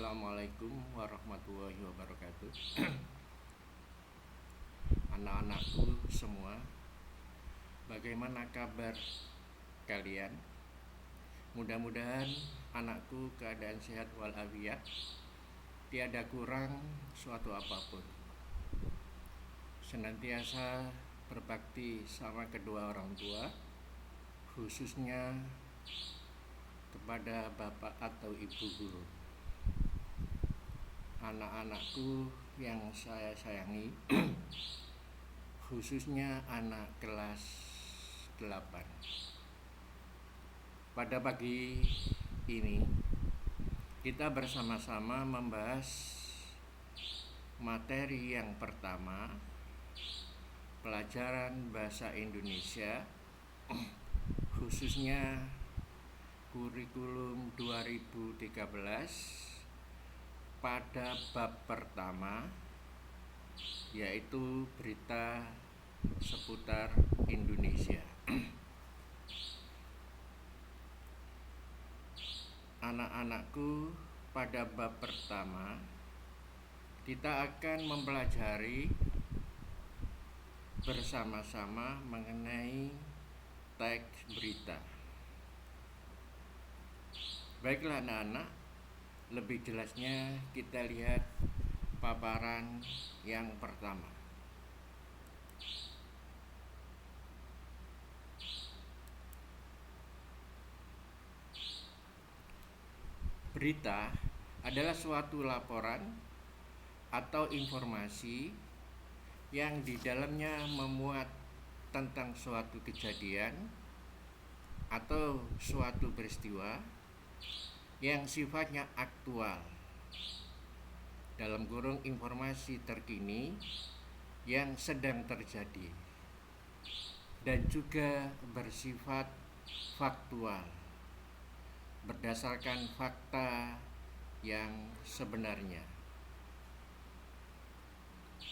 Assalamualaikum warahmatullahi wabarakatuh. Anak-anakku semua, bagaimana kabar kalian? Mudah-mudahan anakku keadaan sehat walafiat, tiada kurang suatu apapun. Senantiasa berbakti sama kedua orang tua, khususnya kepada bapak atau ibu guru. Anak-anakku yang saya sayangi, khususnya anak kelas 8. Pada pagi ini kita bersama-sama membahas materi yang pertama, pelajaran bahasa Indonesia, khususnya kurikulum 2013 pada bab pertama, yaitu berita seputar Indonesia. Anak-anakku, pada bab pertama kita akan mempelajari bersama-sama mengenai teks berita. Baiklah anak-anak, lebih jelasnya kita lihat paparan yang pertama. Berita adalah suatu laporan atau informasi yang di dalamnya memuat tentang suatu kejadian atau suatu peristiwa yang sifatnya aktual, dalam kurung informasi terkini yang sedang terjadi, dan juga bersifat faktual, berdasarkan fakta yang sebenarnya.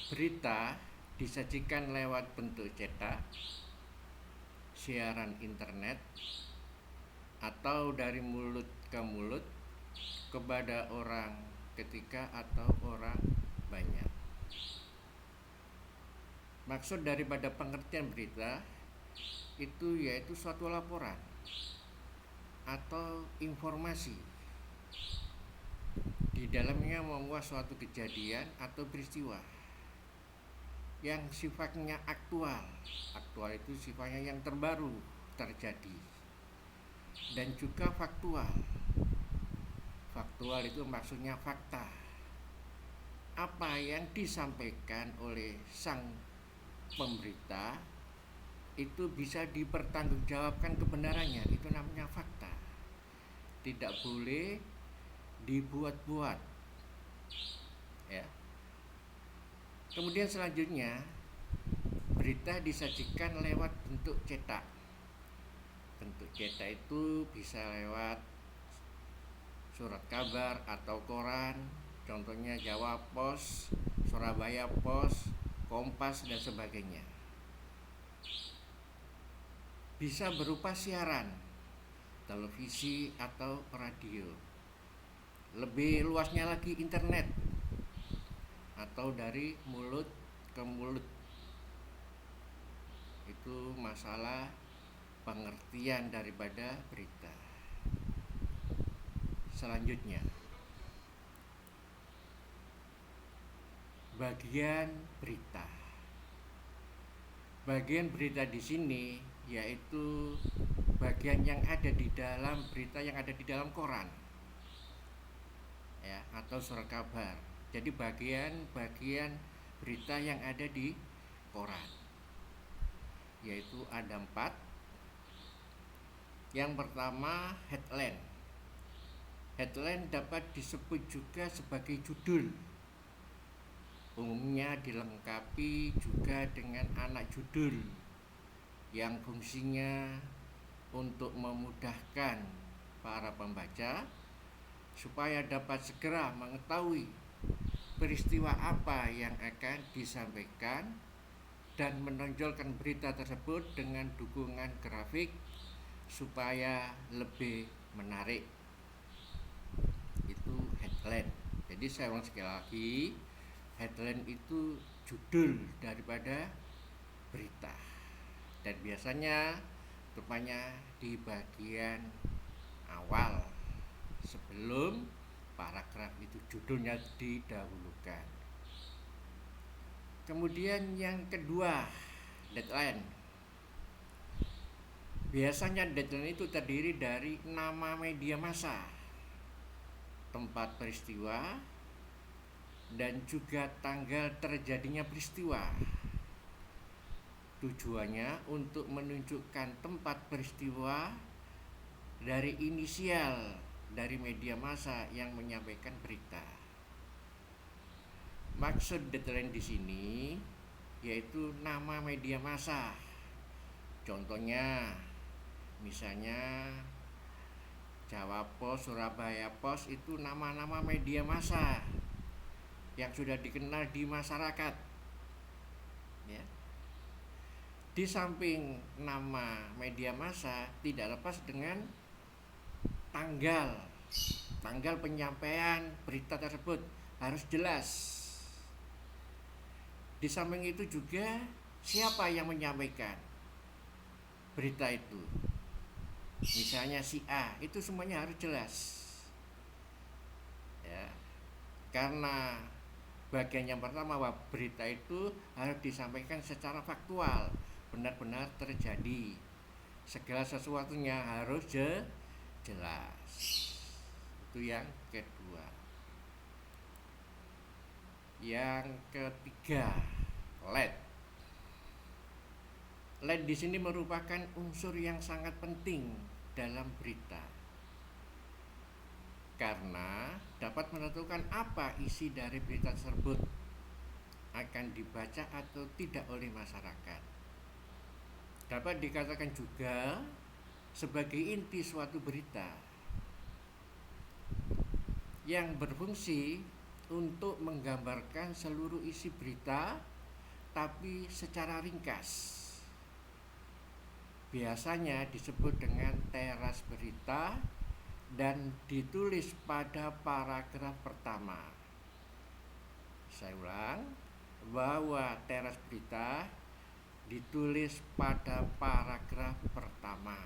Berita disajikan lewat bentuk cetak, siaran internet, atau dari mulut ke mulut kepada orang ketika atau orang banyak. Maksud daripada pengertian berita itu yaitu suatu laporan atau informasi di dalamnya memuat suatu kejadian atau peristiwa yang sifatnya aktual. Aktual itu sifatnya yang terbaru terjadi, dan juga faktual. Faktual itu maksudnya fakta. Apa yang disampaikan oleh sang pemberita itu bisa dipertanggungjawabkan kebenarannya, itu namanya fakta. Tidak boleh dibuat-buat. Ya. Kemudian selanjutnya, berita disajikan lewat bentuk cetak. Bentuk cetak itu bisa lewat surat kabar atau koran, contohnya Jawa Pos, Surabaya Pos, Kompas, dan sebagainya. Bisa berupa siaran, televisi atau radio. Lebih luasnya lagi internet, atau dari mulut ke mulut. Itu masalah pengertian daripada berita. Selanjutnya, bagian berita. Bagian berita di sini yaitu bagian yang ada di dalam berita yang ada di dalam koran, ya, atau surat kabar. Jadi bagian berita yang ada di koran, yaitu ada 4. Yang pertama, headline. Headline dapat disebut juga sebagai judul. Umumnya dilengkapi juga dengan anak judul yang fungsinya untuk memudahkan para pembaca supaya dapat segera mengetahui peristiwa apa yang akan disampaikan dan menonjolkan berita tersebut dengan dukungan grafik supaya lebih menarik. Itu headline. Jadi saya ulang sekali lagi, headline itu judul daripada berita. Dan biasanya rupanya di bagian awal sebelum paragraf itu judulnya didahulukan. Kemudian yang kedua, deadline. Biasanya deadline itu terdiri dari nama media massa, tempat peristiwa, dan juga tanggal terjadinya peristiwa. Tujuannya untuk menunjukkan tempat peristiwa dari inisial dari media massa yang menyampaikan berita. Maksud deadline di sini yaitu nama media massa. Contohnya, misalnya Jawa Pos, Surabaya Pos itu nama-nama media massa yang sudah dikenal di masyarakat. Ya. Di samping nama media massa tidak lepas dengan tanggal penyampaian berita tersebut harus jelas. Di samping itu juga siapa yang menyampaikan berita itu. Misalnya si A, itu semuanya harus jelas. Ya. Karena bagian yang pertama bahwa berita itu harus disampaikan secara faktual, benar-benar terjadi. Segala sesuatunya harus jelas. Itu yang kedua. Yang ketiga, lead. Lead di sini merupakan unsur yang sangat penting dalam berita karena dapat menentukan apa isi dari berita tersebut akan dibaca atau tidak oleh masyarakat. Dapat dikatakan juga sebagai inti suatu berita yang berfungsi untuk menggambarkan seluruh isi berita tapi secara ringkas. Biasanya disebut dengan teras berita dan ditulis pada paragraf pertama. Saya ulang, bahwa teras berita ditulis pada paragraf pertama.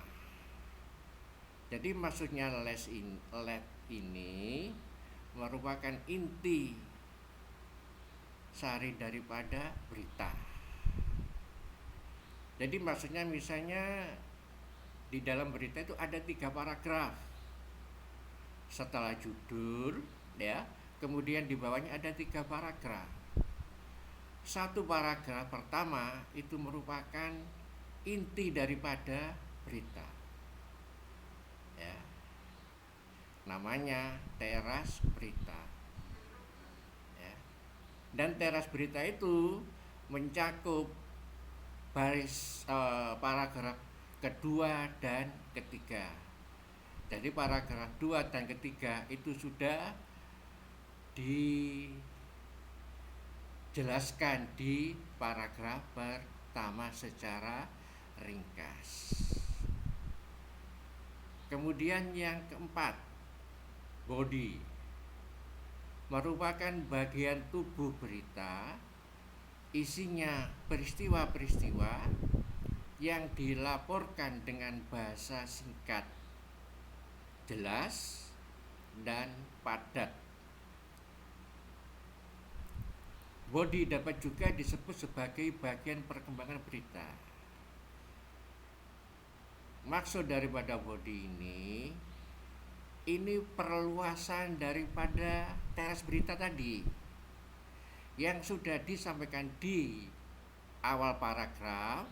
Jadi maksudnya lead ini merupakan inti sari daripada berita. Jadi maksudnya misalnya di dalam berita itu ada 3 paragraf. Setelah judul, ya, kemudian di bawahnya ada 3 paragraf. Satu paragraf pertama itu merupakan inti daripada berita. Ya. Namanya teras berita. Ya. Dan teras berita itu mencakup baris paragraf kedua dan ketiga. Jadi paragraf 2 dan ketiga itu sudah dijelaskan di paragraf pertama secara ringkas. Kemudian yang keempat, body, merupakan bagian tubuh berita. Isinya peristiwa-peristiwa yang dilaporkan dengan bahasa singkat, jelas, dan padat. Body dapat juga disebut sebagai bagian perkembangan berita. Maksud daripada body ini perluasan daripada teras berita tadi yang sudah disampaikan di awal paragraf,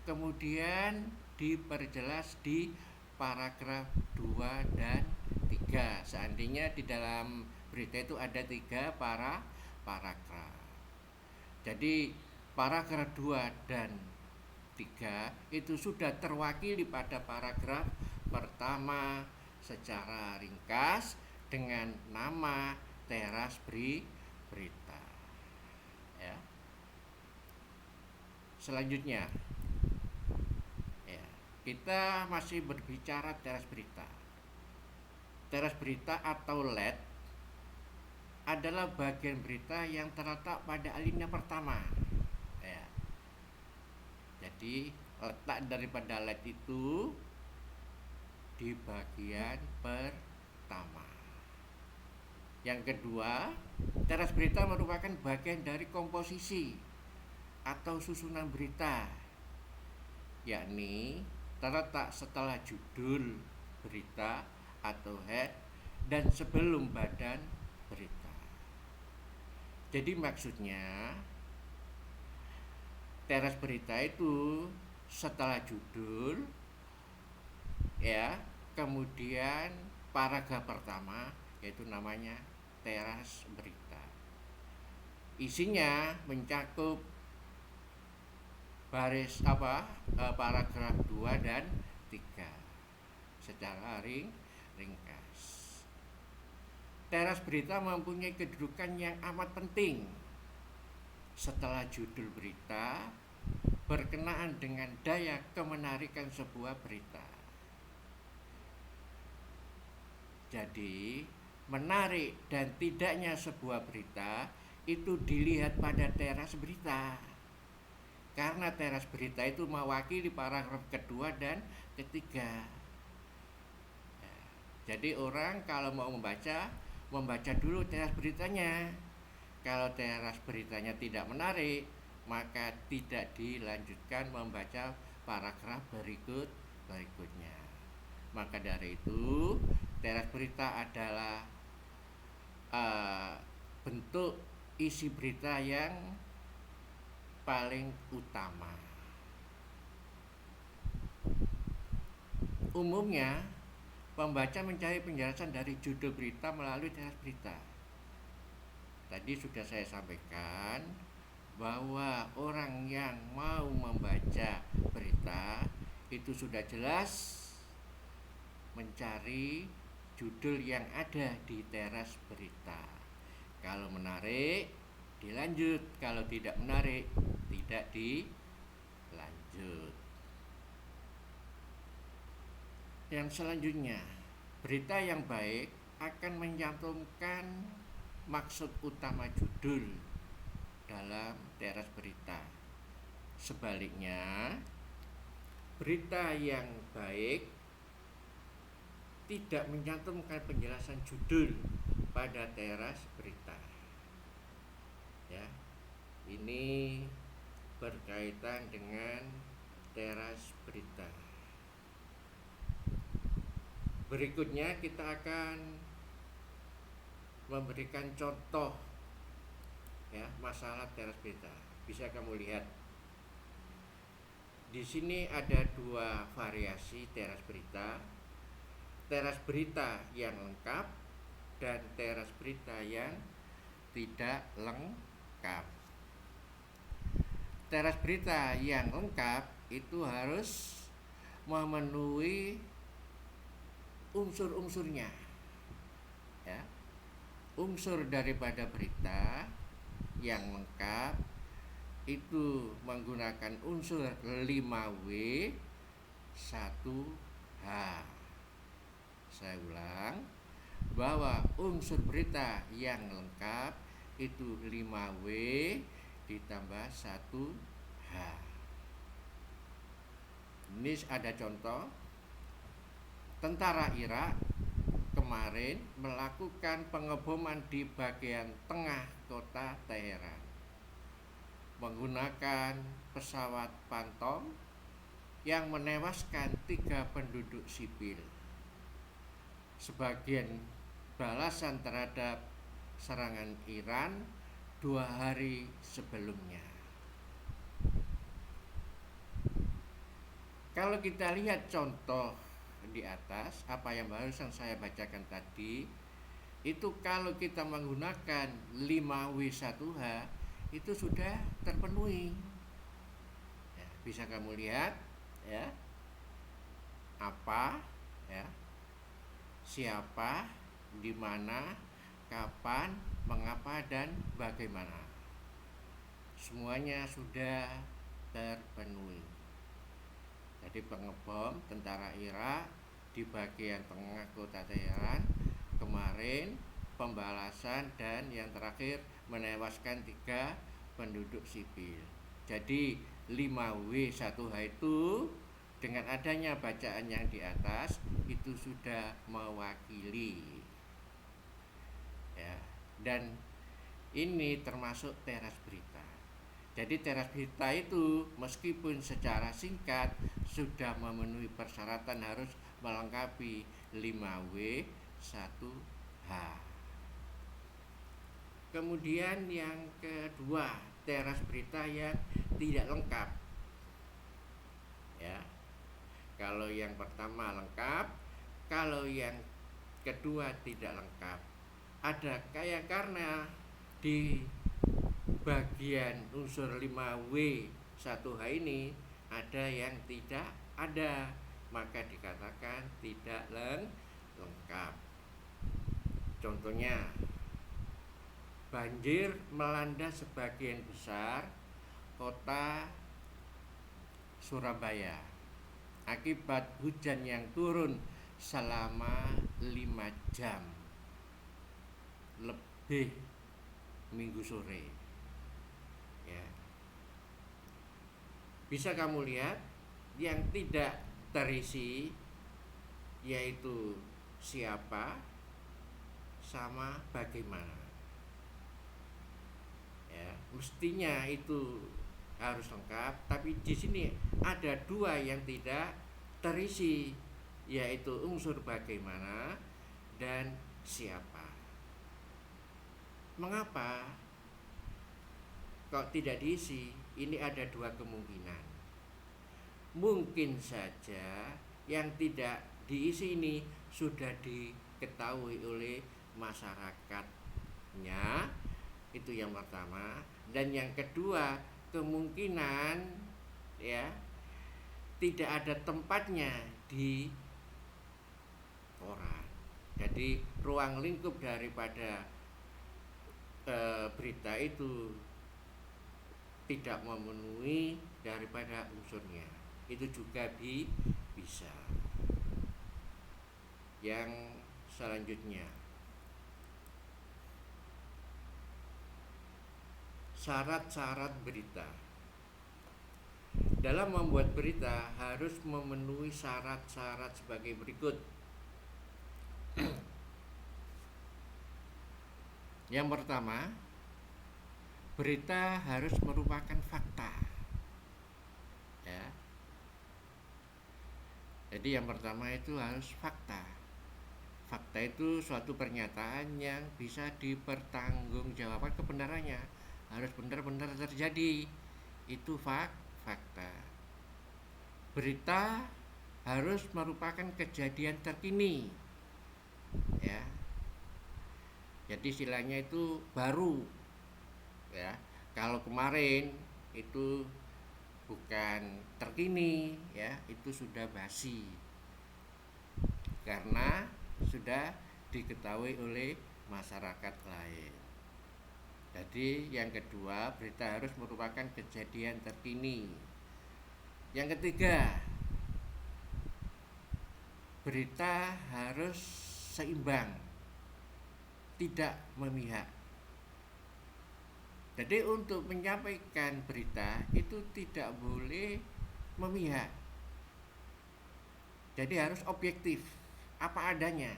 kemudian diperjelas di paragraf 2 dan 3. Seandainya di dalam berita itu ada 3 paragraf. Jadi paragraf 2 dan 3 itu sudah terwakili pada paragraf pertama secara ringkas dengan nama teras berita. Ya. Selanjutnya, ya, kita masih berbicara teras berita. Teras berita atau lead adalah bagian berita yang terletak pada alinea pertama. Ya. Jadi letak daripada LED itu di bagian pertama. Yang kedua, teras berita merupakan bagian dari komposisi atau susunan berita, yakni terletak setelah judul berita atau head dan sebelum badan berita. Jadi maksudnya teras berita itu setelah judul, ya, kemudian paragraf pertama, yaitu namanya teras berita. Isinya mencakup paragraf 2 dan 3 secara ringkas. Teras berita mempunyai kedudukan yang amat penting setelah judul berita berkenaan dengan daya kemenarikan sebuah berita. Jadi, menarik dan tidaknya sebuah berita itu dilihat pada teras berita. Karena teras berita itu mewakili paragraf kedua dan ketiga. Ya, jadi orang kalau mau membaca dulu teras beritanya. Kalau teras beritanya tidak menarik, maka tidak dilanjutkan membaca paragraf berikutnya. Maka dari itu, teras berita adalah bentuk isi berita yang paling utama. Umumnya, pembaca mencari penjelasan dari judul berita melalui teras berita. Tadi sudah saya sampaikan bahwa orang yang mau membaca berita itu sudah jelas mencari judul yang ada di teras berita. Kalau menarik, dilanjut. Kalau tidak menarik, tidak dilanjut. Yang selanjutnya, berita yang baik akan mencantumkan maksud utama judul dalam teras berita. Sebaliknya, berita yang baik tidak mencantumkan penjelasan judul pada teras berita. Ya, ini berkaitan dengan teras berita. Berikutnya kita akan memberikan contoh, ya, masalah teras berita. Bisa kamu lihat di sini ada dua variasi teras berita. Teras berita yang lengkap dan teras berita yang tidak lengkap. Teras berita yang lengkap itu harus memenuhi unsur-unsurnya, ya. Unsur daripada berita yang lengkap itu menggunakan unsur 5W 1H. Saya ulang, bahwa unsur berita yang lengkap itu 5W ditambah 1H. Ini ada contoh. Tentara Irak kemarin melakukan pengeboman di bagian tengah kota Teheran menggunakan pesawat Phantom yang menewaskan 3 penduduk sipil. Sebagian balasan terhadap serangan Iran 2 hari sebelumnya. Kalau kita lihat contoh di atas, apa yang barusan saya bacakan tadi, itu kalau kita menggunakan 5W1H itu sudah terpenuhi. Ya, bisa kamu lihat, ya, apa, ya, siapa, di mana, kapan, mengapa, dan bagaimana. Semuanya sudah terpenuhi. Jadi pengebom tentara Irak di bagian tengah kota Teheran kemarin pembalasan, dan yang terakhir menewaskan 3 penduduk sipil. Jadi 5W1H itu dengan adanya bacaan yang di atas itu sudah mewakili, ya. Dan ini termasuk teras berita. Jadi teras berita itu meskipun secara singkat sudah memenuhi persyaratan harus melengkapi 5W1H. Kemudian yang kedua, teras berita yang tidak lengkap. Ya. Kalau yang pertama lengkap, kalau yang kedua tidak lengkap. Ada kayak karena di bagian unsur 5W1H ini ada yang tidak ada, maka dikatakan tidak lengkap. Contohnya, banjir melanda sebagian besar kota Surabaya akibat hujan yang turun selama 5 jam lebih Minggu sore, ya. Bisa kamu lihat yang tidak terisi yaitu siapa sama bagaimana, ya. Mestinya itu harus lengkap, tapi di sini ada 2 yang tidak terisi, yaitu unsur bagaimana dan siapa. Mengapa kok tidak diisi? Ini ada 2 kemungkinan. Mungkin saja yang tidak diisi ini sudah diketahui oleh masyarakatnya, itu yang pertama. Dan yang kedua, kemungkinan, ya, tidak ada tempatnya di koran. Jadi ruang lingkup daripada berita itu tidak memenuhi daripada unsurnya. Itu juga bisa. Yang selanjutnya, syarat-syarat berita. Dalam membuat berita harus memenuhi syarat-syarat sebagai berikut. Yang pertama, berita harus merupakan fakta, ya. Jadi yang pertama itu harus fakta. Fakta itu suatu pernyataan yang bisa dipertanggungjawabkan kebenarannya, harus benar-benar terjadi. Itu fakta. Berita harus merupakan kejadian terkini, ya. Jadi istilahnya itu baru, ya. Kalau kemarin itu bukan terkini, ya, itu sudah basi karena sudah diketahui oleh masyarakat lain. Jadi yang kedua, berita harus merupakan kejadian terkini. Yang ketiga, berita harus seimbang, tidak memihak. Jadi untuk menyampaikan berita itu tidak boleh memihak. Jadi harus objektif, apa adanya,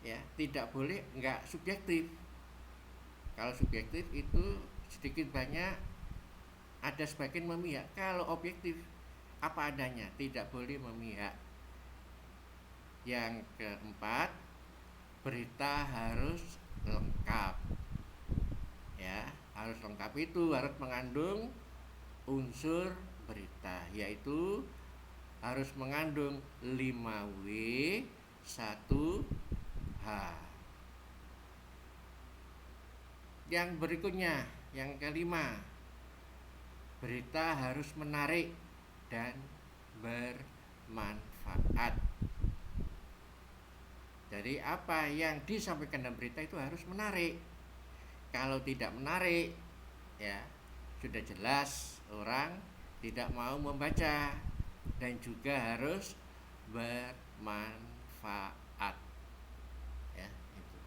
ya. Tidak boleh enggak subjektif. Kalau subjektif itu sedikit banyak ada sebagian memihak. Kalau objektif, apa adanya, tidak boleh memihak. Yang keempat, berita harus lengkap, ya. Harus lengkap itu harus mengandung unsur berita, yaitu harus mengandung 5W1H. Yang berikutnya, yang kelima, berita harus menarik dan bermanfaat. Jadi apa yang disampaikan dalam berita itu harus menarik. Kalau tidak menarik, ya sudah jelas orang tidak mau membaca, dan juga harus bermanfaat, ya, itu.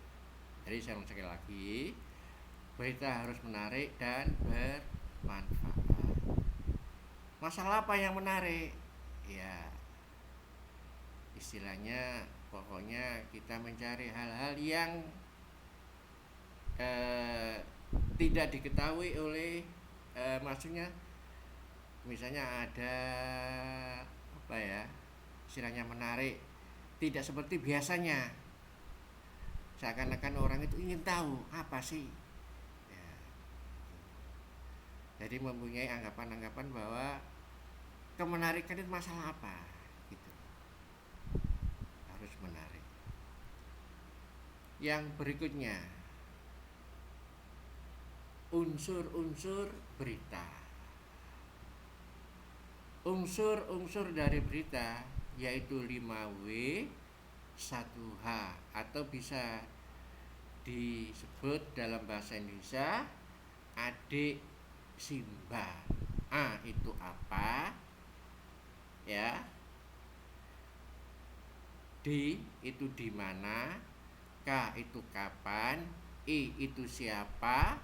Jadi saya ulang sekali lagi, berita harus menarik dan bermanfaat. Masalah apa yang menarik? Ya, istilahnya pokoknya kita mencari hal-hal yang tidak diketahui oleh maksudnya misalnya ada apa ya, istilahnya menarik tidak seperti biasanya, seakan-akan orang itu ingin tahu apa sih ya. Jadi mempunyai anggapan-anggapan bahwa kemenarikan itu masalah apa gitu, harus menarik. Yang berikutnya, unsur-unsur berita. Unsur-unsur dari berita yaitu 5W 1H atau bisa disebut dalam bahasa Indonesia adik Simba. A itu apa? Ya. D itu di mana? K itu kapan? I itu siapa?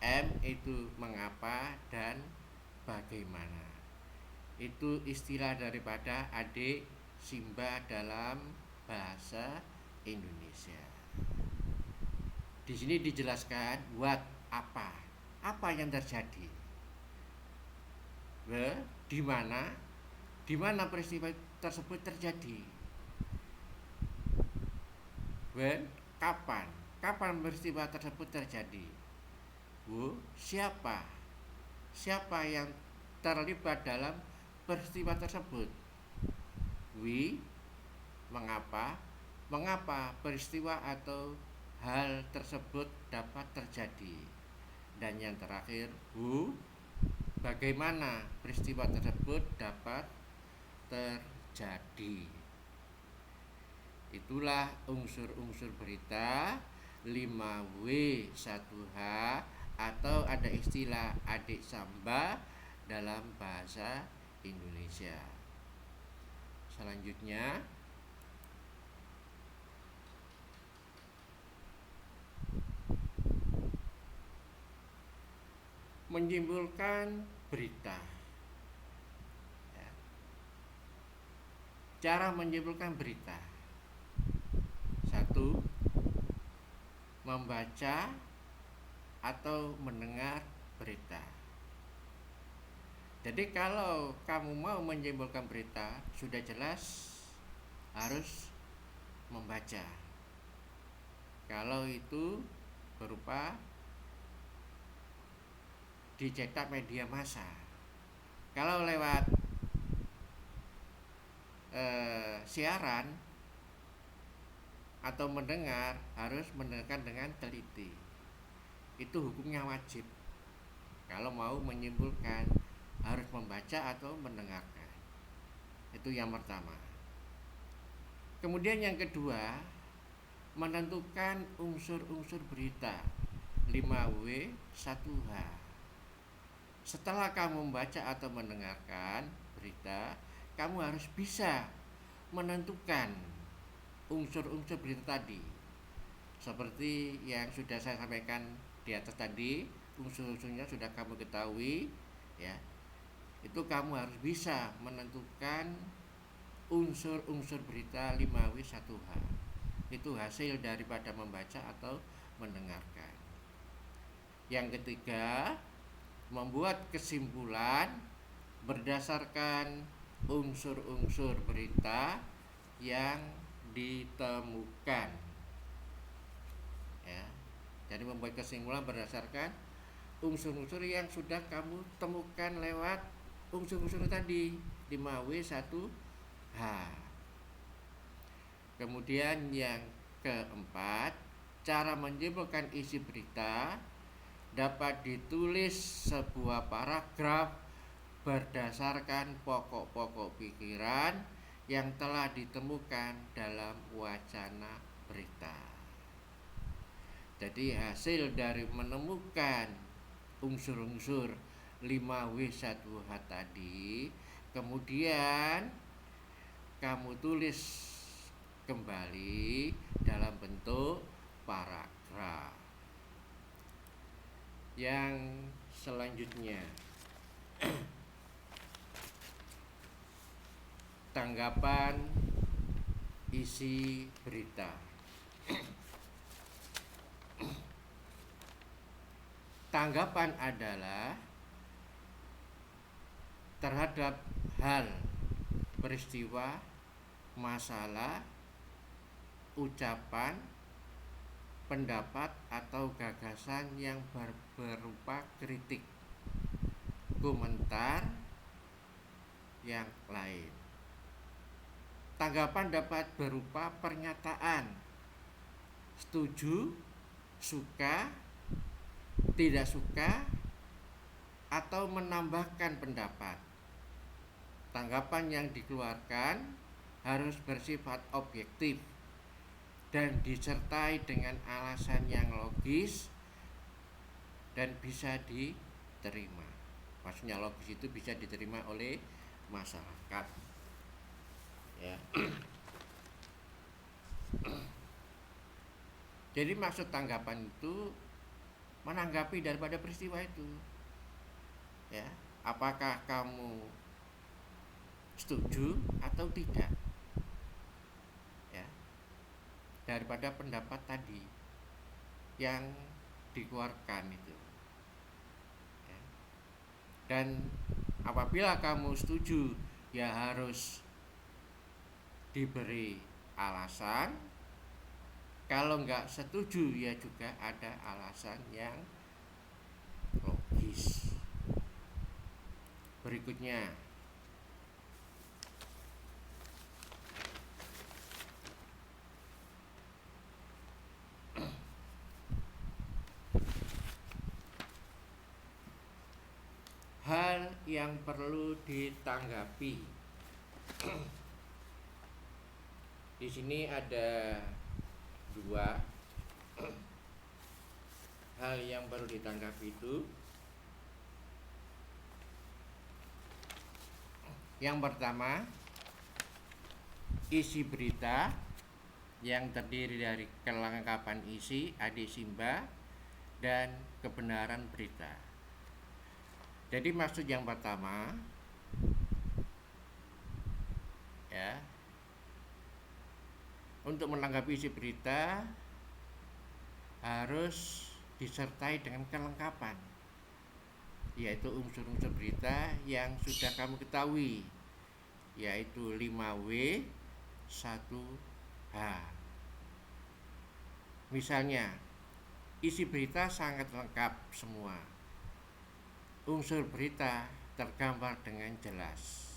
M itu mengapa dan bagaimana. Itu istilah daripada adik Simba dalam bahasa Indonesia. Di sini dijelaskan what apa yang terjadi. Di mana peristiwa tersebut terjadi. Kapan peristiwa tersebut terjadi. Siapa yang terlibat dalam peristiwa tersebut. Mengapa peristiwa atau hal tersebut dapat terjadi. Dan yang terakhir, bagaimana peristiwa tersebut dapat terjadi. Itulah unsur-unsur berita 5W 1H atau ada istilah adik Samba dalam bahasa Indonesia. Selanjutnya, menyimpulkan berita. Cara menyimpulkan berita. 1. Membaca atau mendengar berita. Jadi kalau kamu mau menyimpulkan berita, sudah jelas harus membaca. Kalau itu berupa dicetak media massa. Kalau lewat siaran atau mendengar, harus mendengarkan dengan teliti. Itu hukumnya wajib. Kalau mau menyimpulkan, harus membaca atau mendengarkan. Itu yang pertama. Kemudian yang kedua, menentukan unsur-unsur berita 5W 1H. Setelah kamu membaca atau mendengarkan berita, kamu harus bisa menentukan unsur-unsur berita tadi. Seperti yang sudah saya sampaikan di atas tadi, unsur-unsurnya sudah kamu ketahui, ya. Itu kamu harus bisa menentukan unsur-unsur berita 5W 1H. Itu hasil daripada membaca atau mendengarkan. Yang ketiga, membuat kesimpulan berdasarkan unsur-unsur berita yang ditemukan. Ya. Jadi membuat kesimpulan berdasarkan unsur-unsur yang sudah kamu temukan lewat unsur-unsur tadi 5W 1H. Kemudian yang keempat, cara menyimpulkan isi berita dapat ditulis sebuah paragraf berdasarkan pokok-pokok pikiran yang telah ditemukan dalam wacana berita. Jadi hasil dari menemukan unsur-unsur 5W 1H tadi, kemudian kamu tulis kembali dalam bentuk selanjutnya, tanggapan isi berita. Tanggapan adalah terhadap hal, peristiwa, masalah, ucapan, pendapat atau gagasan yang berupa kritik, komentar yang lain. Tanggapan dapat berupa pernyataan setuju, suka, tidak suka, atau menambahkan pendapat. Tanggapan yang dikeluarkan harus bersifat objektif dan disertai dengan alasan yang logis dan bisa diterima. Maksudnya logis itu bisa diterima oleh masyarakat. Ya. Jadi maksud tanggapan itu menanggapi daripada peristiwa itu. Ya, apakah kamu setuju atau tidak? Ya. Daripada pendapat tadi yang dikeluarkan itu. Ya. Dan apabila kamu setuju, ya harus diberi alasan. Kalau nggak setuju, ya juga ada alasan yang logis. Berikutnya, hal yang perlu ditanggapi. Di sini ada dua hal yang perlu ditanggapi itu. Yang pertama, isi berita yang terdiri dari kelengkapan isi, adisimba, dan kebenaran berita. Jadi maksud yang pertama, ya, untuk menanggapi isi berita harus disertai dengan kelengkapan, yaitu unsur-unsur berita yang sudah kamu ketahui, yaitu 5W 1H. Misalnya, isi berita sangat lengkap semua. Unsur berita tergambar dengan jelas.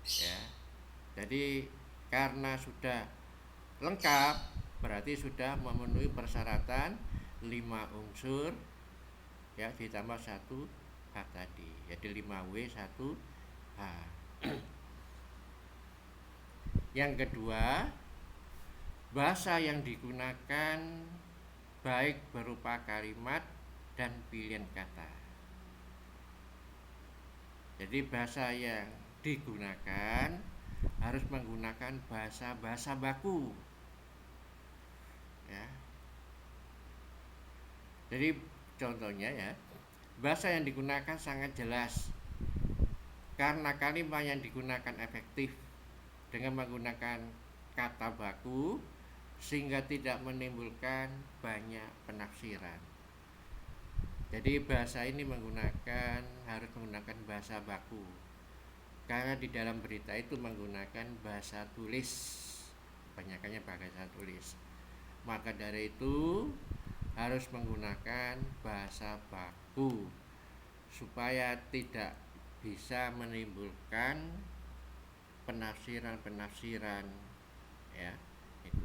Ya. Jadi karena sudah lengkap, berarti sudah memenuhi persyaratan 5 unsur, ya, ditambah 1H tadi, jadi 5W 1H. Yang kedua, bahasa yang digunakan baik berupa kalimat dan pilihan kata. Jadi bahasa yang digunakan harus menggunakan bahasa baku. Ya. Jadi contohnya, ya, bahasa yang digunakan sangat jelas karena kalimat yang digunakan efektif dengan menggunakan kata baku sehingga tidak menimbulkan banyak penafsiran. Jadi bahasa ini harus menggunakan bahasa baku karena di dalam berita itu menggunakan bahasa tulis, kebanyakannya bahasa tulis. Maka dari itu harus menggunakan bahasa baku supaya tidak bisa menimbulkan penafsiran, ya, itu.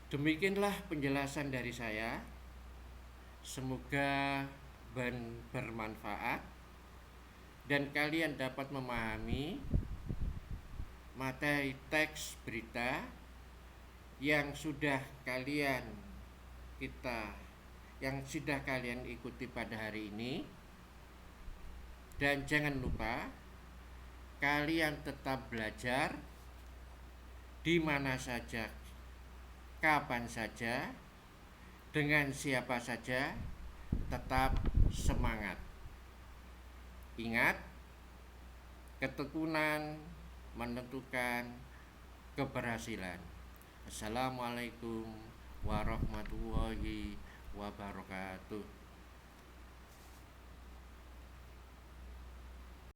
Demikianlah penjelasan dari saya. Semoga bermanfaat dan kalian dapat memahami materi teks berita yang sudah kalian ikuti pada hari ini. Dan jangan lupa kalian tetap belajar di mana saja, kapan saja, dengan siapa saja, tetap semangat. Ingat, ketekunan menentukan keberhasilan. Assalamualaikum warahmatullahi wabarakatuh.